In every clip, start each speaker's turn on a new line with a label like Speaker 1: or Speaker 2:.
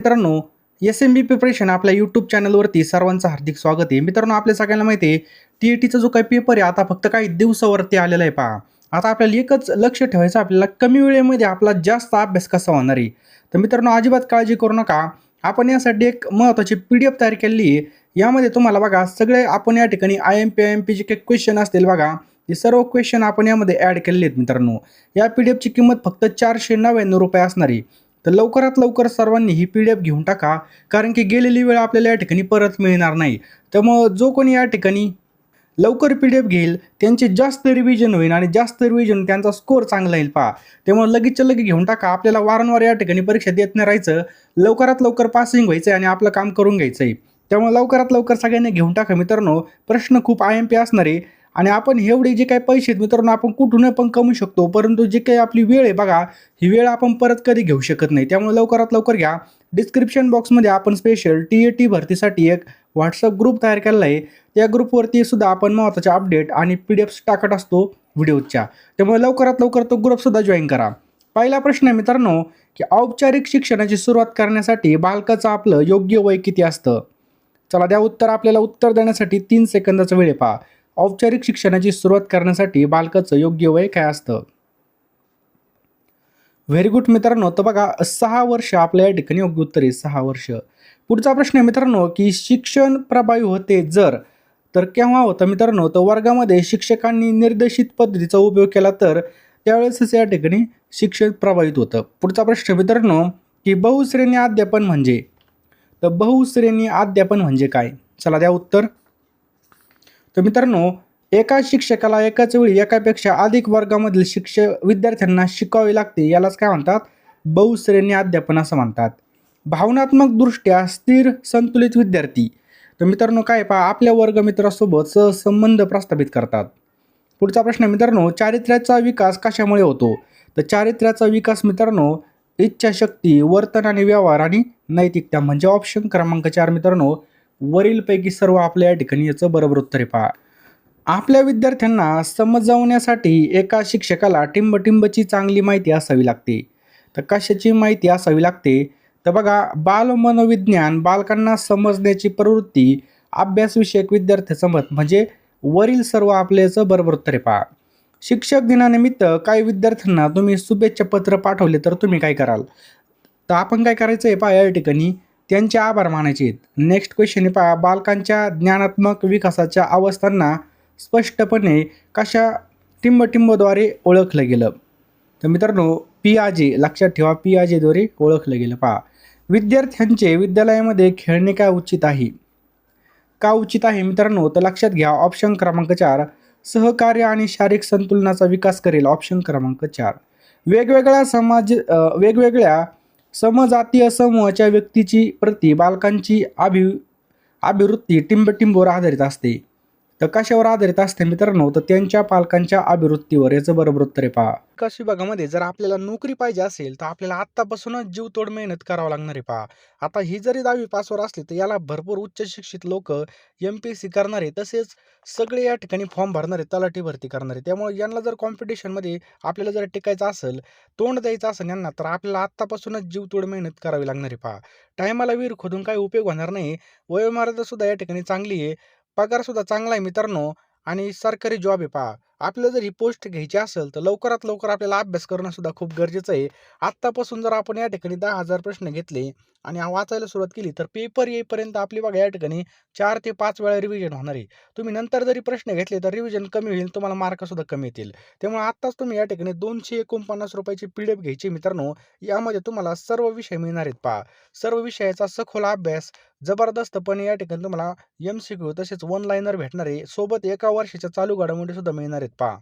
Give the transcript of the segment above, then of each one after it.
Speaker 1: मित्रांनो, एस-एम-बी प्रिपरेशन आपल्या यूट्यूब चॅनलवरती सर्वांचं हार्दिक स्वागत आहे. मित्रांनो, आपल्या सगळ्यांना माहिती आहे, टी-ई-टीचा जो काही पेपर आहे, आता फक्त काही दिवसावरती आलेला आहे पहा. आता आपल्याला एकच लक्ष ठेवायचं आपल्याला कमी वेळेमध्ये आपला जास्त अभ्यास कसा होणार आहे. तर मित्रांनो, अजिबात काळजी करू नका. आपण यासाठी एक महत्त्वाची पी-डी-एफ तयार केलेली आहे. यामध्ये तुम्हाला बघा सगळे आपण या ठिकाणी आय-एम-पी जे काही क्वेश्चन असतील बघा, हे सर्व क्वेश्चन आपण यामध्ये ॲड केलेले आहेत मित्रांनो. या पी-डी-एफची किंमत फक्त ₹499 असणार आहे. तर लवकरात लवकर सर्वांनी ही पी-डी-एफ घेऊन टाका, कारण की गेलेली वेळ आपल्याला या ठिकाणी परत मिळणार नाही. त्यामुळं जो कोणी या ठिकाणी लवकर पी-डी-एफ घेईल त्यांची जास्त रिव्हिजन होईल आणि जास्त रिव्हिजन त्यांचा स्कोर चांगला येईल पहा. त्यामुळे लगेचच्या लगेच घेऊन टाका. आपल्याला वारंवार या ठिकाणी परीक्षा देत नाही राहायचं. लवकरात लवकर पासिंग व्हायचं आहे आणि आपलं काम करून घ्यायचं आहे. त्यामुळे लवकरात लवकर सगळ्यांनी घेऊन टाका मित्रांनो. प्रश्न खूप आय-एम-पी असणार आहे आणि आपण एवढे जे काही पैसे आहेत मित्रांनो आपण कुठून पण कमवू शकतो. परंतु जे काही आपली वेळ आहे बघा, ही वेळ आपण परत कधी घेऊ शकत नाही. त्यामुळे लवकरात लवकर घ्या. डिस्क्रिप्शन बॉक्समध्ये आपण स्पेशल टी-ए-टी भरतीसाठी एक WhatsApp ग्रुप तयार केलेला आहे. त्या ग्रुपवरती सुद्धा आपण महत्त्वाचे अपडेट आणि पी-डी-एफ्स टाकत असतो व्हिडिओच्या. त्यामुळे लवकरात लवकर तो ग्रुपसुद्धा जॉईन करा. पहिला प्रश्न आहे मित्रांनो, की औपचारिक शिक्षणाची सुरुवात करण्यासाठी बालकाचं आपलं योग्य वय किती असतं? चला द्या उत्तर. आपल्याला उत्तर देण्यासाठी 3 सेकंदाचा वेळ आहे पहा. औपचारिक शिक्षणाची सुरुवात करण्यासाठी बालकाचं योग्य वय काय असतं? व्हेरी गुड मित्रांनो. तर बघा 6 वर्ष आपल्या या ठिकाणी योग्य उत्तर आहे 6 वर्ष. पुढचा प्रश्न आहे मित्रांनो, की शिक्षण प्रभावी होते जर, तर केव्हा होतं मित्रांनो? तर वर्गामध्ये शिक्षकांनी निर्देशित पद्धतीचा उपयोग केला तर त्यावेळेसच या ठिकाणी शिक्षण प्रभावित होतं. पुढचा प्रश्न मित्रांनो, की बहुश्रेणी अध्यापन म्हणजे, तर बहुश्रेणी अध्यापन म्हणजे काय? चला द्या उत्तर. तर मित्रांनो, एका शिक्षकाला एकाच वेळी एकापेक्षा अधिक वर्गामधील विद्यार्थ्यांना शिकवावे लागते, यालाच काय म्हणतात? बहुश्रेणी अध्यापन असं म्हणतात. भावनात्मकदृष्ट्या स्थिर संतुलित विद्यार्थी, तर मित्रांनो काय पहा, आपल्या वर्गमित्रासोबत सहसंबंध प्रस्थापित करतात. पुढचा प्रश्न मित्रांनो, चारित्र्याचा विकास कशामुळे होतो? तर चारित्र्याचा विकास मित्रांनो इच्छाशक्ती, वर्तन आणि व्यवहार आणि नैतिकता, म्हणजे ऑप्शन क्रमांक 4 मित्रांनो वरीलपैकी सर्व आपल्या या ठिकाणी याचं बरोबर उत्तर आहे पहा. आपल्या विद्यार्थ्यांना समजावण्यासाठी एका शिक्षकाला टिंबटिंबची चांगली माहिती असावी लागते. तर कशाची माहिती असावी लागते? तर बघा, बालमनोविज्ञान, बालकांना समजण्याची प्रवृत्ती, अभ्यासविषयक विद्यार्थ्याचं मत, म्हणजे वरील सर्व आपल्या याचं बरोबर उत्तर आहे पहा. शिक्षक दिनानिमित्त काही विद्यार्थ्यांना तुम्ही शुभेच्छा पत्र पाठवले तर तुम्ही काय कराल? तर आपण काय करायचं आहे पहा, या ठिकाणी त्यांचे आभार मानायचे आहेत. नेक्स्ट क्वेश्चन आहे पहा, बालकांच्या ज्ञानात्मक विकासाच्या अवस्थांना स्पष्टपणे कशा टिंबटिंबद्वारे ओळखलं गेलं? तर मित्रांनो पियाजे, लक्षात ठेवा, पियाजेद्वारे ओळखलं गेलं पहा. विद्यार्थ्यांचे विद्यालयामध्ये खेळणे काय उचित आहे? का उचित आहे मित्रांनो? तर लक्षात घ्या, ऑप्शन क्रमांक 4 सहकार्य आणि शारीरिक संतुलनाचा विकास करेल, ऑप्शन क्रमांक 4. वेगवेगळ्या समजातीय समूहाच्या व्यक्तीची प्रति बालकांची अभिवृत्ती टिंबटिंबवर आधारित असते. तर कशावर आधारित असते मित्रांनो? तर त्यांच्या पालकांच्या अभिवृत्तीवर. याचं बरोबर उत्तर आहे पहा. विकास विभागामध्ये जर आपल्याला नोकरी पाहिजे असेल तर आपल्याला आत्तापासूनच जीवतोड मेहनत करावं लागणार आहे पहा. आता ही जरी 10वी पासवर असली तर याला भरपूर उच्च शिक्षित लोक MPSC करणार आहे, तसेच सगळे या ठिकाणी फॉर्म भरणार आहे, तलाठी भरती करणार आहे. त्यामुळे यांना जर कॉम्पिटिशनमध्ये आपल्याला जर टिकायचं असेल, तोंड द्यायचं असेल यांना, तर आपल्याला आत्तापासूनच जीवतोड मेहनत करावी लागणार आहे पहा. टायमाला विहीर खोदून काही उपयोग होणार नाही. वयोमर्यादा सुद्धा या ठिकाणी चांगली आहे, पगार सुद्धा चांगला आहे मित्रांनो, आणि सरकारी जॉब आहे पहा. आपल्याला जर ही पोस्ट घ्यायची असेल तर लवकरात लवकर आपल्याला अभ्यास करणं सुद्धा खूप गरजेचं आहे. आत्तापासून जर आपण या ठिकाणी 10,000 प्रश्न घेतले आणि वाचायला सुरुवात केली तर पेपर येईपर्यंत आपली बघा या ठिकाणी 4 ते 5 वेळा रिव्हिजन होणार आहे. तुम्ही नंतर जरी प्रश्न घेतले तर रिव्हिजन कमी होईल, तुम्हाला मार्क सुद्धा कमी येतील. त्यामुळे आत्ताच तुम्ही या ठिकाणी ₹249 पी-डी-एफ घ्यायची मित्रांनो. यामध्ये तुम्हाला सर्व विषय मिळणार आहेत पहा. सर्व विषयाचा सखोल अभ्यास जबरदस्तपणे या ठिकाणी तुम्हाला MCQ तसेच वन लाईनर भेटणार आहे. सोबत एका वर्षाच्या चालू घडामोडी सुद्धा मिळणार आहेत पहा.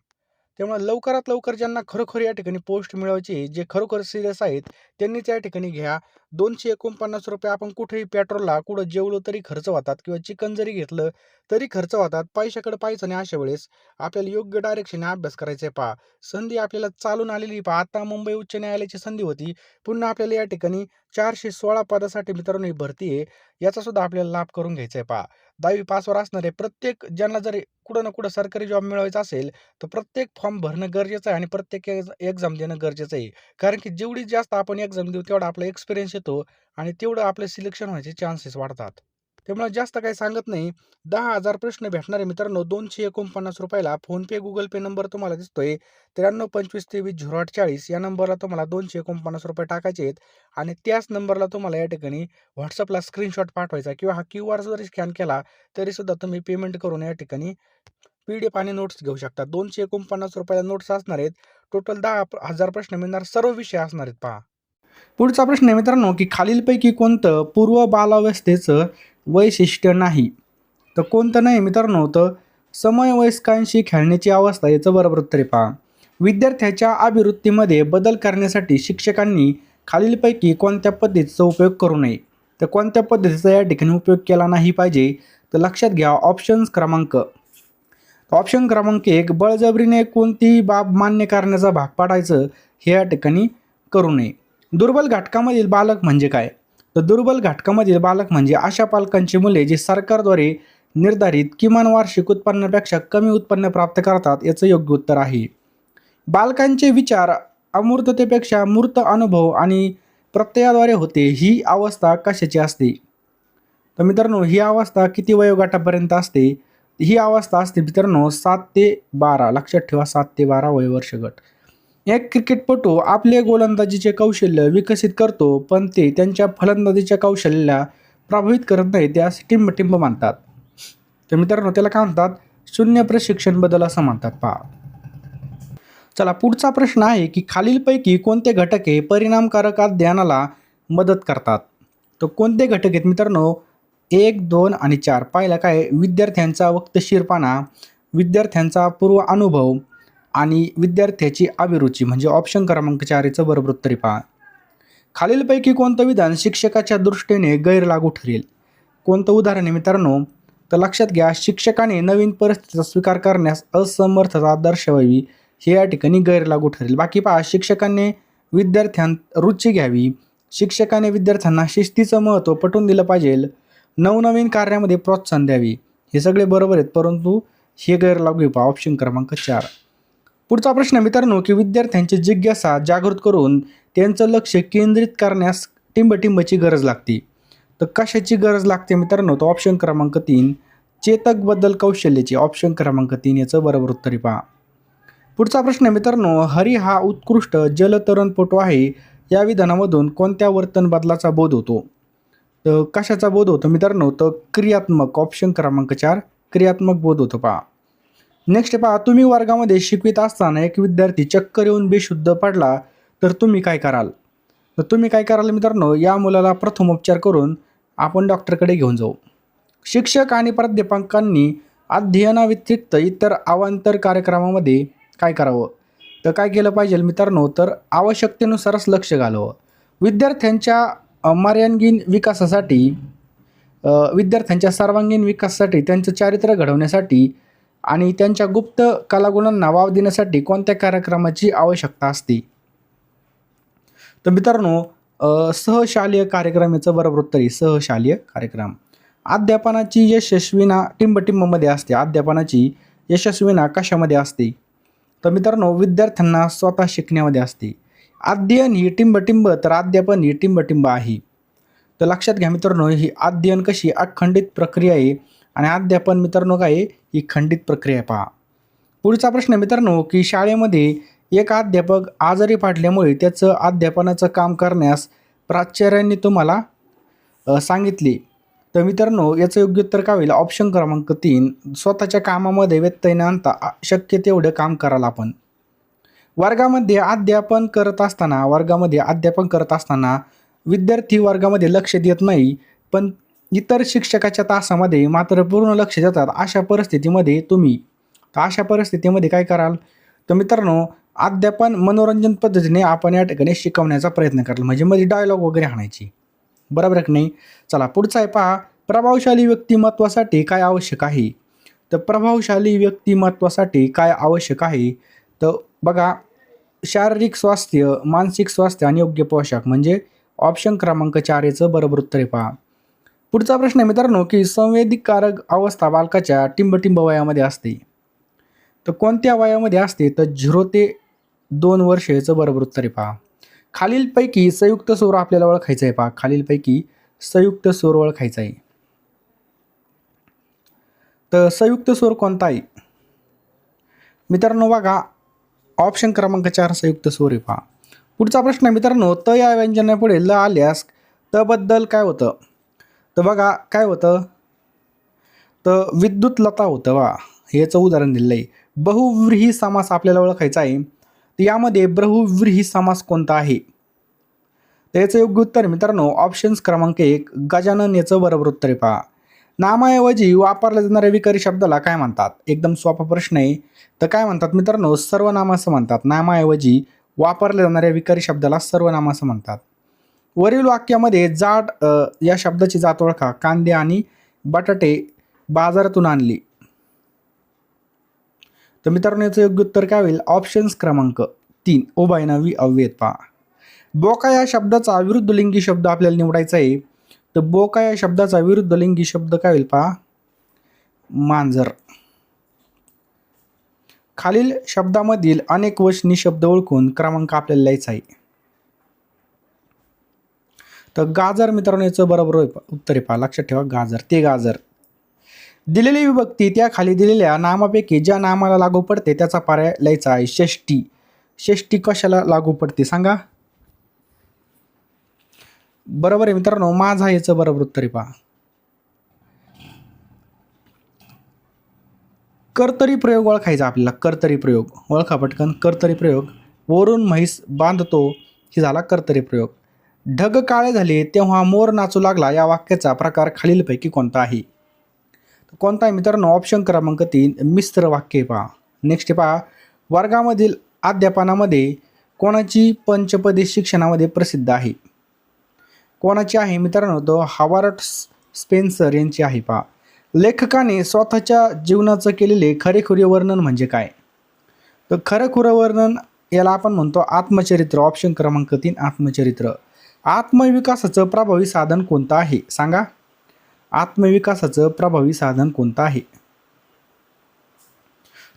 Speaker 1: त्यामुळे लवकरात लवकर ज्यांना खरोखर या ठिकाणी पोस्ट मिळवायची आहे, जे खरोखर सिरियस आहेत, त्यांनीच या ठिकाणी घ्या. ₹249 आपण कुठेही पेट्रोलला, कुठं जेवलो तरी खर्च होतात किंवा चिकन जरी घेतलं तरी खर्च होतात. पैशाकडे पाहायचं नाही. अशा वेळेस आपल्याला योग्य डायरेक्शनने अभ्यास करायचा आहे पहा. संधी आपल्याला चालून आलेली पहा. आता मुंबई उच्च न्यायालयाची संधी होती. पुन्हा आपल्याला या ठिकाणी 416 पदासाठी मित्रांनो ही भरती आहे. याचा सुद्धा आपल्याला लाभ करून घ्यायचा आहे पहा. 10वी पासवर असणारे प्रत्येक ज्यांना जरी कुठं ना कुठं सरकारी जॉब मिळवायचा असेल तर प्रत्येक फॉर्म भरणं गरजेचं आहे आणि प्रत्येक एक्झाम देणं गरजेचं आहे. कारण की जेवढी जास्त आपण एक्झाम देऊ तेवढा आपला एक्सपिरियन्स येतो आणि तेवढं आपलं सिलेक्शन व्हायचे चान्सेस वाढतात. त्यामुळे जास्त काही सांगत नाही. 10,000 प्रश्न भेटणार आहे मित्रांनो. ₹249 फोनपे, गुगल पे नंबर तुम्हाला दिसतोय. 9325230840 या नंबरला तुम्हाला ₹249 टाकायचे आहेत आणि त्याच नंबरला तुम्हाला या ठिकाणी WhatsAppला स्क्रीनशॉट पाठवायचा किंवा हा QR जरी स्कॅन केला तरीसुद्धा तुम्ही पेमेंट करून या ठिकाणी PDF आणि नोट्स घेऊ शकता. ₹249 नोट्स असणार आहेत. टोटल 10,000 प्रश्न मिळणार. सर्व विषय असणार आहेत पहा. पुढचा प्रश्न आहे मित्रांनो, की खालीलपैकी कोणतं पूर्व बालावस्थेचं वैशिष्ट्य नाही? तर कोणतं नाही मित्रांनो, तर समवयस्कांशी खेळण्याची अवस्था याचं बरोबर उत्तर आहे पहा. विद्यार्थ्याच्या अभिवृत्तीमध्ये बदल करण्यासाठी शिक्षकांनी खालीलपैकी कोणत्या पद्धतीचा उपयोग करू नये? तर कोणत्या पद्धतीचा या ठिकाणी उपयोग केला नाही पाहिजे? तर लक्षात घ्या ऑप्शन क्रमांक 1 बळजबरीने कोणतीही बाब मान्य करण्याचा भाग पाडायचं हे या ठिकाणी करू नये. दुर्बल घटकामधील बालक म्हणजे काय? तर दुर्बल घटकामधील बालक म्हणजे अशा पालकांची मुले जे सरकारद्वारे निर्धारित किमान वार्षिक उत्पन्नापेक्षा कमी उत्पन्न प्राप्त करतात याचं योग्य उत्तर आहे. बालकांचे विचार अमूर्ततेपेक्षा मूर्त अनुभव आणि प्रत्ययाद्वारे होते ही अवस्था कशाची असते? तर मित्रांनो ही अवस्था किती वयोगटापर्यंत असते? ही अवस्था असते मित्रांनो 7 ते 12. लक्षात ठेवा 7 ते 12 वयोवर्ष गट. एक क्रिकेटपटू आपले गोलंदाजीचे कौशल्य विकसित करतो पण ते त्यांच्या फलंदाजीच्या कौशल्याला प्रभावित करत नाही त्यास टिंबटिंब मानतात. तर मित्रांनो त्याला काय म्हणतात? शून्य प्रशिक्षण बदल असं म्हणतात पहा. चला पुढचा प्रश्न आहे की खालीलपैकी कोणते घटक हे परिणामकारक अध्ययनाला मदत करतात? तर कोणते घटक आहेत मित्रांनो? 1, 2 आणि 4. पाहिलं काय? विद्यार्थ्यांचा वक्तशीरपणा, विद्यार्थ्यांचा पूर्व अनुभव आणि विद्यार्थ्याची अभिरुची म्हणजे ऑप्शन क्रमांक 4 याचं बरोबर उत्तर पहा. खालीलपैकी कोणतं विधान शिक्षकाच्या दृष्टीने गैरलागू ठरेल? कोणतं उदाहरण आहे मित्रांनो? तर लक्षात घ्या शिक्षकाने नवीन परिस्थितीचा स्वीकार करण्यास असमर्थता दर्शवावी हे या ठिकाणी गैरलागू ठरेल. बाकी पहा शिक्षकांनी विद्यार्थ्यांत रुची घ्यावी, शिक्षकाने विद्यार्थ्यांना शिस्तीचं महत्त्व पटवून दिलं पाहिजे, नवनवीन कार्यामध्ये प्रोत्साहन द्यावी हे सगळे बरोबर आहेत परंतु हे गैरलागू आहे पहा ऑप्शन क्रमांक 4. पुढचा प्रश्न मित्रांनो की विद्यार्थ्यांची जिज्ञासा जागृत करून त्यांचं लक्ष केंद्रित करण्यास टिंबटिंबची गरज लागते. तर कशाची गरज लागते मित्रांनो? तर ऑप्शन क्रमांक 3 चेतक बद्दल कौशल्याची. ऑप्शन क्रमांक 3 याचं बरोबर उत्तर पहा. पुढचा प्रश्न मित्रांनो हरी हा उत्कृष्ट जलतरणपटू आहे या विधानामधून कोणत्या वर्तन बदलाचा बोध होतो? तर कशाचा बोध होतो मित्रांनो? तर क्रियात्मक. ऑप्शन क्रमांक 4 क्रियात्मक बोध होतो पहा. नेक्स्ट पहा तुम्ही वर्गामध्ये शिकवित असताना एक विद्यार्थी चक्कर येऊन बेशुद्ध पडला तर तुम्ही काय कराल? तर तुम्ही काय कराल मित्रांनो? या मुलाला प्रथमोपचार करून आपण डॉक्टरकडे घेऊन जाऊ. शिक्षक आणि प्राध्यापकांनी अध्ययनाव्यतिरिक्त इतर अवांतर कार्यक्रमामध्ये काय करावं? तर काय केलं पाहिजे मित्रांनो? तर आवश्यकतेनुसारच लक्ष घालावं. विद्यार्थ्यांच्या विद्यार्थ्यांच्या सर्वांगीण विकासासाठी त्यांचं चारित्र्य घडवण्यासाठी आणि त्यांच्या गुप्त कलागुणांना वाव देण्यासाठी कोणत्या कार्यक्रमाची आवश्यकता असते? तर मित्रांनो सहशालेय कार्यक्रम याचं बरोबर उत्तर आहे. सहशालेय कार्यक्रम. अध्यापनाची यशस्वीना टिंबटिंबमध्ये असते. अध्यापनाची यशस्वीना कशामध्ये असते? तर मित्रांनो विद्यार्थ्यांना स्वतः शिकण्यामध्ये असते. अध्ययन ही टिंबटिंब तर अध्यापन ही टिंबटिंब आहे. तर लक्षात घ्या मित्रांनो ही अध्ययन कशी अखंडित प्रक्रिया आहे आणि अध्यापन मित्रांनो काय आहे? ही खंडित प्रक्रिया पहा. पुढचा प्रश्न मित्रांनो की शाळेमध्ये एक अध्यापक आजारी पडल्यामुळे त्याचं अध्यापनाचं काम करण्यास प्राचार्यांनी तुम्हाला सांगितले. तर मित्रांनो याचं योग्य उत्तर काय होईल? ऑप्शन क्रमांक 3 स्वतःच्या कामामध्ये व्यत्यय न आणता शक्य तेवढं काम कराल आपण. वर्गामध्ये अध्यापन करत असताना विद्यार्थी वर्गामध्ये लक्ष देत नाही पण इतर शिक्षकाच्या तासामध्ये मात्र पूर्ण लक्ष देतात. अशा परिस्थितीमध्ये काय कराल? तर मित्रांनो अध्यापन मनोरंजन पद्धतीने आपण या ठिकाणी शिकवण्याचा प्रयत्न कराल म्हणजे मध्ये डायलॉग वगैरे हाणायची. बरोबर आहे की नाही? चला पुढचा आहे पहा प्रभावशाली व्यक्तिमत्वासाठी काय आवश्यक आहे? तर प्रभावशाली व्यक्तिमत्वासाठी काय आवश्यक आहे? तर बघा शारीरिक स्वास्थ्य, मानसिक स्वास्थ्य आणि योग्य पोशाख म्हणजे ऑप्शन क्रमांक 4 याचं बरोबर उत्तर आहे पहा. पुढचा प्रश्न आहे मित्रांनो की संवेदीकारक अवस्था बालकाच्या टिंबटिंब वयामध्ये असते. तर कोणत्या वयामध्ये असते? तर 0 ते 2 वर्ष याचं बरोबर उत्तर आहे पहा. खालीलपैकी संयुक्त स्वर आपल्याला ओळखायचा आहे पहा. खालीलपैकी संयुक्त स्वर ओळखायचा आहे. तर संयुक्त स्वर कोणता आहे मित्रांनो? बघा ऑप्शन क्रमांक 4 संयुक्त स्वर आहे पहा. पुढचा प्रश्न आहे मित्रांनो, त या व्यंजनापुढे ल आल्यास त बद्दल काय होतं? तर बघा काय होतं, तर विद्युत लता होतं वा. याचं उदाहरण दिलेलं आहे. बहुव्रीही समास आपल्याला ओळखायचा आहे. तर यामध्ये बहुव्रीही समास कोणता आहे? तर याचं योग्य उत्तर मित्रांनो ऑप्शन्स क्रमांक 1 गजानन याचं बरोबर उत्तर आहे पहा. नामाऐवजी वापरल्या जाणाऱ्या विकारी शब्दाला काय म्हणतात? एकदम सोपा प्रश्न आहे. तर काय म्हणतात मित्रांनो? सर्वनाम असं म्हणतात. नामाऐवजी वापरल्या जाणाऱ्या विकारी शब्दाला सर्वनाम असं म्हणतात. वरील वाक्यामध्ये जाड या शब्दाची जात ओळखा. कांदे आणि बटाटे बाजारातून आणली. तर मित्रांनो याचं योग्य उत्तर काय होईल? ऑप्शन्स क्रमांक 3 उभयनामी अव्यय पहा. बोका या शब्दाचा विरुद्धलिंगी शब्द आपल्याला निवडायचा आहे. तर बोका या शब्दाचा विरुद्धलिंगी शब्द काय होईल पहा? मांजर. खालील शब्दामधील अनेक वचनी शब्द ओळखून क्रमांक आपल्याला लिहायचा आहे. तर गाजर मित्रांनो याचं बरोबर उत्तर आहे पहा. लक्षात ठेवा गाजर. ते गाजर. दिलेली विभक्ती त्या खाली दिलेल्या नामापैकी ज्या नामाला लागू पडते त्याचा पर्याय लिहायचा आहे. षष्टी. षष्टी कशाला लागू पडते सांगा? बरोबर आहे मित्रांनो माझा याचं बरोबर उत्तर आहे पहा. कर्तरी प्रयोग ओळखायचा आपल्याला. कर्तरी प्रयोग ओळखा पटकन. कर्तरी प्रयोग. वरून म्हैस बांधतो ही झाला कर्तरी प्रयोग. ढग काळे झाले तेव्हा मोर नाचू लागला या वाक्याचा प्रकार खालीलपैकी कोणता आहे? कोणता आहे मित्रांनो? ऑप्शन क्रमांक 3 मिश्र वाक्य पहा. नेक्स्ट पहा, वर्गामधील अध्यापनामध्ये कोणाची पंचपदी शिक्षणामध्ये प्रसिद्ध आहे? कोणाची आहे मित्रांनो? तो हार्वर्ड स्पेन्सर यांची आहे पहा. लेखकाने स्वतःच्या जीवनाचं केलेले खरेखुरे वर्णन म्हणजे काय? तर खरंखुरं वर्णन याला आपण म्हणतो आत्मचरित्र. ऑप्शन क्रमांक 3 आत्मचरित्र. आत्मविकासाचं प्रभावी साधन कोणतं आहे सांगा? आत्मविकासाचं प्रभावी साधन कोणतं आहे?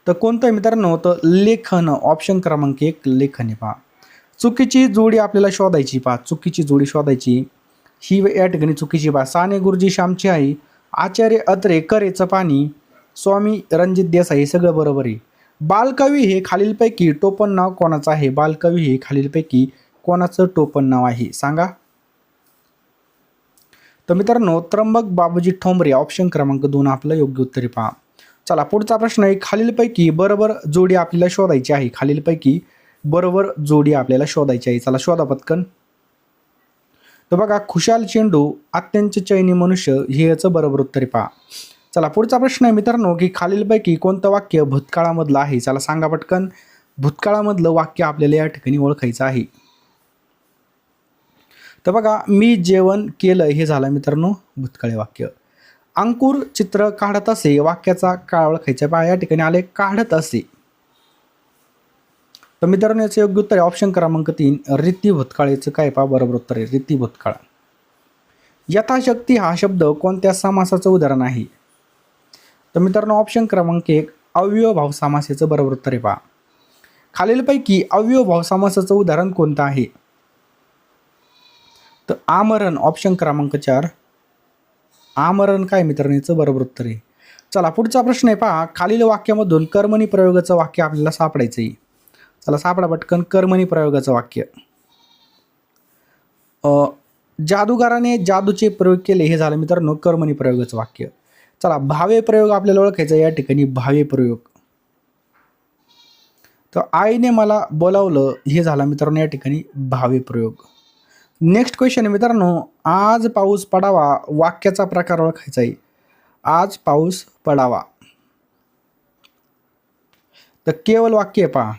Speaker 1: तर कोणतं आहे मित्रांनो? तर लेखन. ऑप्शन क्रमांक 1 लेखन आहे पहा. चुकीची जोडी आपल्याला शोधायची पहा. चुकीची जोडी शोधायची. ही या ठिकाणी चुकीची पहा. साने गुरुजी श्यामची आई, आचार्य अत्रे करेचं पाणी, स्वामी रणजित देसाई सगळं बरोबर आहे. बालकवी हे खालीलपैकी टोपण नाव कोणाचं आहे? बालकवी हे खालीलपैकी कोणाचं टोपण नाव आहे सांगा? तर मित्रांनो त्र्यंबक बाबूजी ठोंबरे. ऑप्शन क्रमांक 2 आपलं योग्य उत्तर पहा. चला पुढचा प्रश्न आहे. खालीलपैकी बरोबर जोडी आपल्याला शोधायची आहे. खालीलपैकी बरोबर जोडी आपल्याला शोधायची आहे. चला शोधा पटकन. तर बघा खुशाल चेंडू अत्यंत चैनी मनुष्य हे याचं बरोबर उत्तर पहा. चला पुढचा प्रश्न आहे मित्रांनो की खालीलपैकी कोणतं वाक्य भूतकाळामधलं आहे? चला सांगा पटकन. भूतकाळामधलं वाक्य आपल्याला या ठिकाणी ओळखायचं आहे. तर बघा मी जेवण केलं हे झालं मित्रांनो भूतकाळी वाक्य. अंकुर चित्र काढत असे वाक्याचा काळ ओळखायचा पहा. या ठिकाणी आले काढत असे. तर मित्रांनो याचं योग्य उत्तर आहे ऑप्शन क्रमांक 3 रीती भूतकाळ. याचं काय पहा बरोबर उत्तर आहे रीती भूतकाळ. यथाशक्ती हा शब्द कोणत्या समासाचं उदाहरण आहे? तर मित्रांनो ऑप्शन क्रमांक 1 अव्ययभाव समास याचं बरोबर उत्तर आहे पहा. खालीलपैकी अव्ययभाव समासाचं उदाहरण कोणतं आहे? तर आमरण. ऑप्शन क्रमांक 4 आमरण काय मित्रांनो याचं बरोबर उत्तर आहे. चला पुढचा प्रश्न आहे पहा. खालील वाक्यामधून कर्मणी प्रयोगाचं वाक्य आपल्याला सापडायचं आहे. चला सापडा पटकन. कर्मणी प्रयोगाचं वाक्य. जादूगाराने जादूचे प्रयोग केले हे झालं मित्रांनो कर्मणी प्रयोगाचं वाक्य. चला भावे प्रयोग आपल्याला ओळखायचा या ठिकाणी. भावे प्रयोग. तर आईने मला बोलावलं हे झालं मित्रांनो या ठिकाणी भावे प्रयोग. नेक्स्ट क्वेश्चन आहे मित्रांनो. आज पाऊस पडावा वाक्याचा प्रकार ओळखायचा आहे. आज पाऊस पडावा. तर केवळ वाक्य आहे पहा.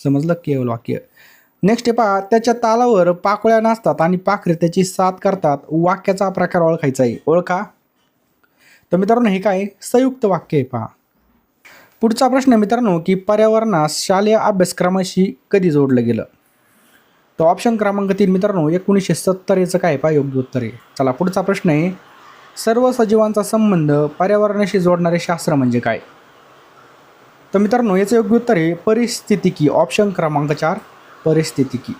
Speaker 1: समजलं केवळ वाक्य. नेक्स्ट आहे पहा. त्याच्या तालावर पाकळ्या नाचतात आणि पाखरे त्याची साथ करतात वाक्याचा प्रकार ओळखायचा आहे. ओळखा. तर मित्रांनो हे काय संयुक्त वाक्य आहे पहा. पुढचा प्रश्न आहे मित्रांनो की पर्यावरणास शालेय अभ्यासक्रमाशी कधी जोडलं गेलं? तर ऑप्शन क्रमांक 3 मित्रांनो 1970 याचं काय पहा योग्य उत्तर आहे. चला पुढचा प्रश्न आहे. सर्व सजीवांचा संबंध पर्यावरणाशी जोडणारे शास्त्र म्हणजे काय? तर मित्रांनो याचं योग्य उत्तर आहे परिस्थितिकी. ऑप्शन क्रमांक 4 परिस्थितिकी.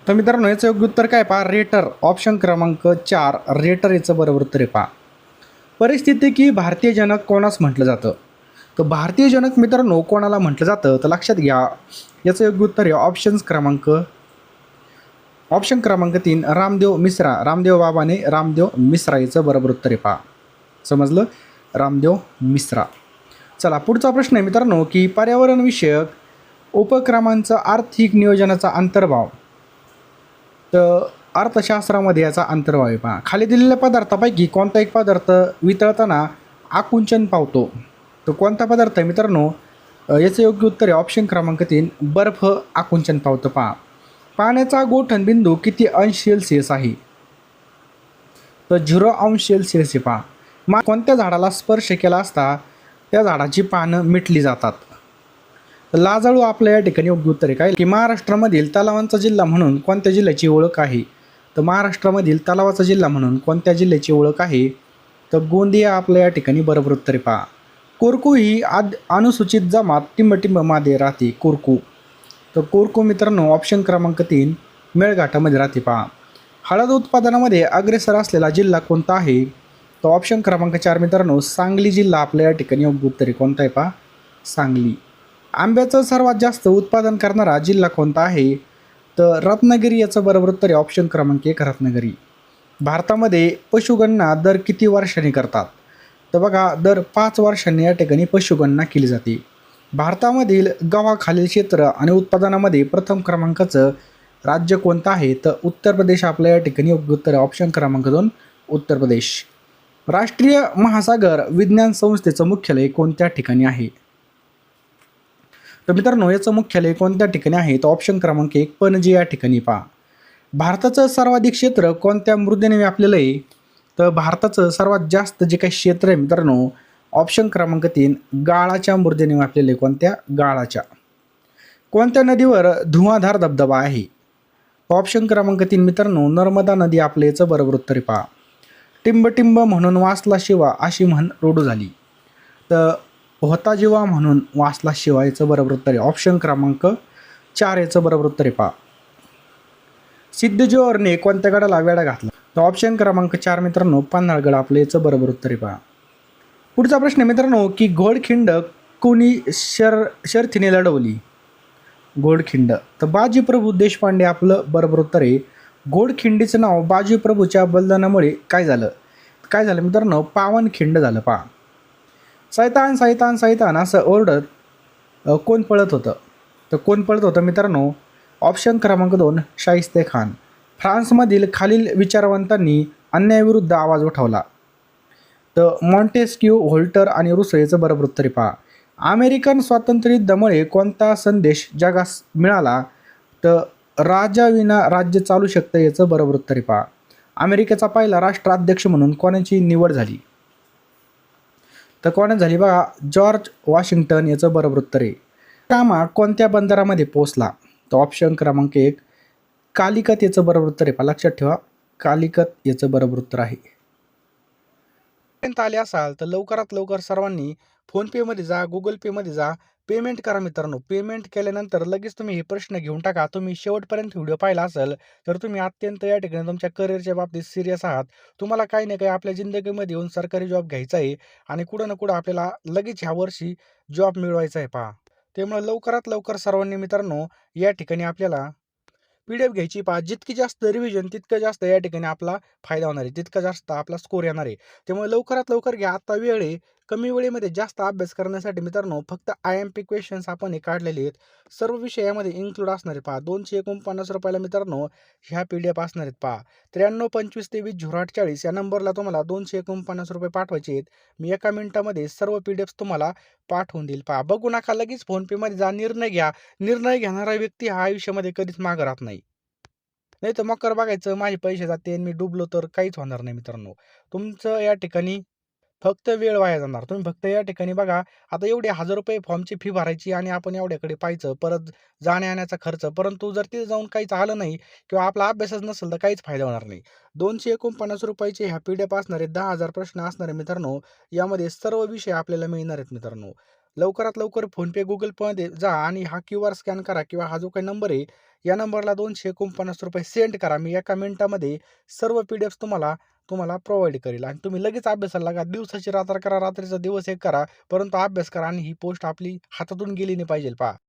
Speaker 1: तर मित्रांनो याचं योग्य उत्तर काय पहा, रेटर. ऑप्शन क्रमांक 4 रेटर याचं बरोबर उत्तर आहे पहा. परिस्थिती की भारतीय जनक कोणास म्हटलं जातं? तर भारतीय जनक मित्रांनो कोणाला म्हटलं जातं तर लक्षात घ्या, याचं योग्य उत्तर आहे ऑप्शन क्रमांक 3 रामदेव मिश्रा. रामदेव बाबाने रामदेव मिश्रा याचं बरोबर उत्तर आहे पहा. समजलं, रामदेव मिश्रा. चला पुढचा प्रश्न आहे मित्रांनो की पर्यावरण विषयक उपक्रमांचा आर्थिक नियोजनाचा अंतर्भाव. तर अर्थशास्त्रामध्ये याचा अंतर्भाव आहे पहा. खाली दिलेल्या पदार्थापैकी कोणता एक पदार्थ वितळताना आकुंचन पावतो? तर कोणता पदार्थ आहे मित्रांनो? याचं योग्य उत्तर आहे ऑप्शन क्रमांक 3 बर्फ आकुंचन पावतं पहा. पाण्याचा गोठण बिंदू किती अंश सेल्सिअस आहे? तर 0 अंश सेल्सिअस आहे पहा. कोणत्या झाडाला स्पर्श केला असता त्या झाडाची पानं मिटली जातात? लाजाळू आपल्या या ठिकाणी योग्य उत्तर आहे काय की महाराष्ट्रामधील तलावांचा जिल्हा म्हणून कोणत्या जिल्ह्याची ओळख आहे? तर महाराष्ट्रामधील तलावाचा जिल्हा म्हणून कोणत्या जिल्ह्याची ओळख आहे? तर गोंदिया आपल्या या ठिकाणी बरोबर उत्तर आहे पहा. कोरकू ही अनुसूचित जमात टिंबटिंबमध्ये राहते. कोरकू. तर कोरकू मित्रांनो ऑप्शन क्रमांक 3 मेळघाटामध्ये राहते पहा. हळद उत्पादनामध्ये अग्रेसर असलेला जिल्हा कोणता आहे? तर ऑप्शन क्रमांक 4 मित्रांनो सांगली जिल्हा आपल्या या ठिकाणी योग्य उत्तर आहे. कोणता आहे पहा? सांगली. आंब्याचं सर्वात जास्त उत्पादन करणारा जिल्हा कोणता आहे? तर रत्नागिरी याचं बरोबर उत्तर आहे ऑप्शन क्रमांक 1 रत्नागिरी. भारतामध्ये पशुगणना दर किती वर्षांनी करतात? तर बघा दर 5 वर्षांनी या ठिकाणी पशुगणना केली जाते. भारतामधील गव्हाखालील क्षेत्र आणि उत्पादनामध्ये प्रथम क्रमांकाचं राज्य कोणतं आहे? तर उत्तर प्रदेश आपल्या या ठिकाणी योग्य उत्तर आहे ऑप्शन क्रमांक 2 उत्तर प्रदेश. राष्ट्रीय महासागर विज्ञान संस्थेचं मुख्यालय कोणत्या ठिकाणी आहे? तर मित्रांनो याचं मुख्यालय कोणत्या ठिकाणी आहे? तर ऑप्शन क्रमांक 1 पणजी या ठिकाणी पहा. भारताचं सर्वाधिक क्षेत्र कोणत्या मृदेने व्यापलेलं आहे? तर भारताचं सर्वात जास्त जे काही क्षेत्र आहे मित्रांनो ऑप्शन क्रमांक 3 गाळाच्या मृदेने व्यापलेलं आहे. कोणत्या? गाळाच्या. कोणत्या नदीवर धुवाधार धबधबा आहे? ऑप्शन क्रमांक 3 मित्रांनो नर्मदा नदी आपल्या याचं बरोबर उत्तर आहे पहा. टिंबटिंब म्हणून वाचला शिवा अशी म्हण रूढ झाली. तर होता जीवा म्हणून वाचला शिवा याचं बरोबर उत्तर आहे ऑप्शन क्रमांक 4 याचं बरोबर उत्तर आहे पहा. सिद्धजोहरने कोणत्या गडाला वेढा घातला? तर ऑप्शन क्रमांक 4 मित्रांनो पन्हाळगड आपलं याचं बरोबर उत्तर आहे पहा. पुढचा प्रश्न आहे मित्रांनो की घोडखिंड कोणी शर्थीने लढवली? घोडखिंड. तर बाजीप्रभू देशपांडे आपलं बरोबर उत्तर आहे. घोडखिंडीचं नाव बाजीप्रभूच्या बलिदानामुळे काय झालं मित्रांनो? पावनखिंड झालं पहा. सैतान सैतान सैतान असं ओरडत कोण पळत होतं? तर कोण पळत होतं मित्रांनो? ऑप्शन क्रमांक 2 शाहिस्ते खान. फ्रान्समधील खालील विचारवंतांनी अन्यायाविरुद्ध आवाज उठवला? तर मॉन्टेस्क्यू, व्होल्टर आणि रुसो याचं बरोबर उत्तर आहे पहा. अमेरिकन स्वातंत्र्ययुद्धामुळे कोणता संदेश जगास मिळाला? तर राजाविना राज्य चालू शकतं याचं बरोबर उत्तर आहे पहा. अमेरिकेचा पहिला राष्ट्राध्यक्ष म्हणून कोणाची निवड झाली? तर कोणाच झाली बघा? जॉर्ज वॉशिंग्टन याचं बरोबर उत्तर आहे. कामा कोणत्या बंदरामध्ये पोहोचला? तर ऑप्शन क्रमांक 1 कालिकत याचं बरोबर उत्तर आहे पहा. लक्षात ठेवा कालिकत याचं बरोबर उत्तर आहे. आले असाल तर लवकरात लवकर सर्वांनी फोनपेमध्ये जा, गुगल पेमध्ये जा, पेमेंट करा मित्रांनो. पेमेंट केल्यानंतर लगेच तुम्ही हे प्रश्न घेऊन टाका. तुम्ही शेवटपर्यंत व्हिडिओ पाहिला असेल तर तुम्ही अत्यंत या ठिकाणी तुमच्या करिअरच्या बाबतीत सिरियस आहात. तुम्हाला काही ना काही आपल्या जिंदगीमध्ये येऊन सरकारी जॉब घ्यायचा आहे आणि कुठं ना कुठं आपल्याला लगेच ह्या वर्षी जॉब मिळवायचा आहे पहा. त्यामुळे लवकरात लवकर सर्वांनी मित्रांनो या ठिकाणी आपल्याला PDF घ्यायची पहा. जितकी जास्त रिव्हिजन तितकं जास्त या ठिकाणी आपला फायदा होणार आहे, तितका जास्त आपला स्कोर येणार आहे. त्यामुळे लवकरात लवकर घ्या. आता वेळ आहे. कमी वेळेमध्ये जास्त अभ्यास करण्यासाठी मित्रांनो फक्त IMP क्वेश्चन्स आपण हे काढलेले आहेत. सर्व विषय यामध्ये इन्क्लूड असणार आहे पहा. ₹249 मित्रांनो ह्या PDF असणार आहेत पहा. 932523 या नंबरला तुम्हाला ₹249 पाठवायचे आहेत. मी एका मिनिटामध्ये सर्व PDFs तुम्हाला पाठवून देईल पहा. बघू नका, लगेच फोनपेमध्ये जा, निर्णय घ्या. निर्णय घेणारा व्यक्ती हा आयुष्यामध्ये कधीच मागं राहत नाही. नाही तर मकर बघायचं माझे पैसे जाते आणि मी डुबलो तर काहीच होणार नाही मित्रांनो. तुमचं या ठिकाणी फक्त वेळ वाया जाणार. तुम्ही फक्त या ठिकाणी बघा, आता एवढे ₹1000 फॉर्मची फी भरायची आणि आपण एवढ्याकडे पाहायचं, परत जाण्या-येण्याचा खर्च. परंतु जर तिथे जाऊन काहीच आलं नाही किंवा आपला अभ्यासच नसेल तर काहीच फायदा होणार नाही. ₹249 ह्या PDF असणार आहेत. 10,000 प्रश्न असणार आहे मित्रांनो. यामध्ये सर्व विषय आपल्याला मिळणार आहेत मित्रांनो. लवकरात लवकर फोनपे, गुगल पेमध्ये जा आणि हा क्यूआर स्कॅन करा किंवा हा जो काही नंबर आहे, या नंबरला ₹249 सेंड करा. मी एका मिनिटामध्ये सर्व पी-डी-एफ्स तुम्हाला तुम्हाला प्रोव्हाईड करेल आणि तुम्ही लगेच अभ्यासाला लागा. दिवसाची रात्र करा, रात्रीचा दिवस एक करा, परंतु अभ्यास करा आणि ही पोस्ट आपली हातातून गेली नाही पाहिजे पहा.